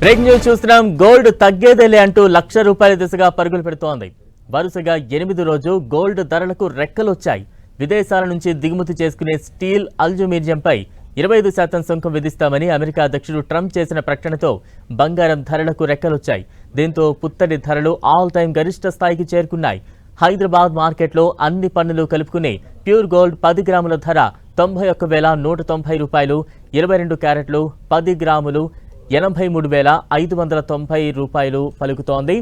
Break news చూస్తున్నాం. Gold తగ్గేదేలే అంటూ ₹1,00,000 దిశగా పరుగులు పెడుతోంది. వరుసగా 8వ రోజు గోల్డ్ ధరలకు రెక్కలొచ్చాయి. విదేశాల నుంచి దిగుమతి చేసుకునే స్టీల్, అల్యూమినియంపై 25% సుంకం విధిస్తామని అమెరికా అధ్యక్షుడు ట్రంప్ చేసిన ప్రకటనతో బంగారం ధరలకు రెక్కలొచ్చాయి. దీంతో పుత్తడి ధరలు ఆల్ టైమ్ గరిష్ట స్థాయికి చేరుకున్నాయి. హైదరాబాద్ మార్కెట్లో అన్ని పన్నులు కలుపుకుని ప్యూర్ గోల్డ్ 10 గ్రాముల ధర ₹91,190, 22 క్యారెట్లు 10 గ్రాములు ₹83,590 పలుకుతోంది.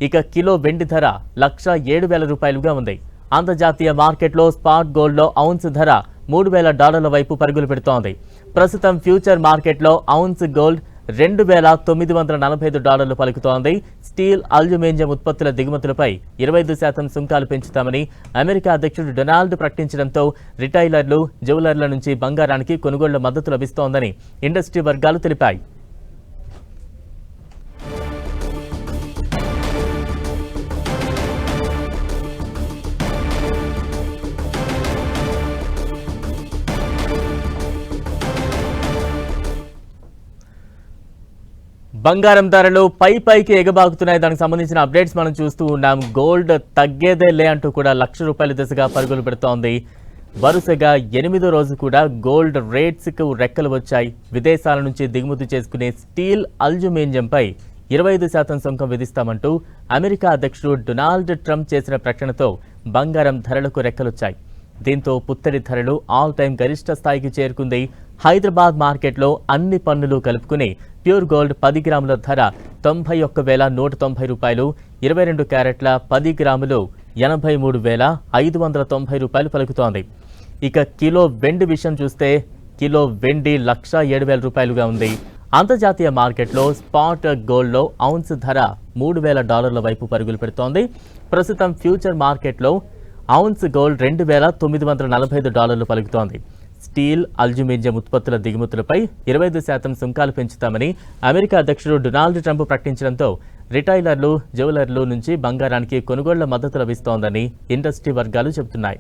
ఇక కిలో వెండి ధర ₹107,000గా ఉంది. అంతర్జాతీయ మార్కెట్లో స్పాట్ గోల్డ్లో ఔన్స్ ధర $3,000 వైపు పరుగులు పెడుతోంది. ప్రస్తుతం ఫ్యూచర్ మార్కెట్లో ఔన్స్ గోల్డ్ $2,945 పలుకుతోంది. స్టీల్, అల్యూమినియం ఉత్పత్తుల దిగుమతులపై 25% సుంకాలు పెంచుతామని అమెరికా అధ్యక్షుడు డొనాల్డ్ ప్రకటించడంతో రిటైలర్లు, జ్యువెలర్ల నుంచి బంగారానికి కొనుగోళ్ల మద్దతు లభిస్తోందని ఇండస్ట్రీ వర్గాలు తెలిపాయి. బంగారం ధరలు పైకి ఎగబాకుతున్నాయి. దానికి సంబంధించిన అప్డేట్స్ మనం చూస్తూ ఉన్నాం. గోల్డ్ తగ్గేదేలే అంటూ కూడా ₹1,00,000 దిశగా పరుగులు పెడుతోంది. వరుసగా 8వ రోజు కూడా గోల్డ్ రేట్స్కు రెక్కలు వచ్చాయి. విదేశాల నుంచి దిగుమతి చేసుకునే స్టీల్, అల్యూమినియంపై 25% సుంకం విధిస్తామంటూ అమెరికా అధ్యక్షుడు డొనాల్డ్ ట్రంప్ చేసిన ప్రకటనతో బంగారం ధరలకు రెక్కలొచ్చాయి. దీంతో పుత్తడి ధరలు ఆల్ టైమ్ గరిష్ట స్థాయికి చేరుకుంది. హైదరాబాద్ మార్కెట్లో అన్ని పన్నులు కలుపుకుని ప్యూర్ గోల్డ్ 10 గ్రాముల ధర ₹91,190, 22 క్యారెట్ల 10 గ్రాములు ₹83,590 పలుకుతోంది. ఇక కిలో వెండి విషయం చూస్తే కిలో వెండి ₹107,000గా ఉంది. అంతర్జాతీయ మార్కెట్లో స్పాట్ గోల్డ్లో ఔన్స్ ధర $3,000 వైపు పరుగులు పెడుతోంది. ప్రస్తుతం ఫ్యూచర్ మార్కెట్లో ఔన్స్ గోల్డ్ $2,945 పలుకుతోంది. స్టీల్, అల్యూమినియం ఉత్పత్తుల దిగుమతులపై 25% సుంకాలు పెంచుతామని అమెరికా అధ్యక్షుడు డొనాల్డ్ ట్రంప్ ప్రకటించడంతో రిటైలర్లు, జ్యువెలర్లు నుంచి బంగారానికి కొనుగోళ్ల మద్దతు లభిస్తోందని ఇండస్ట్రీ వర్గాలు చెబుతున్నాయి.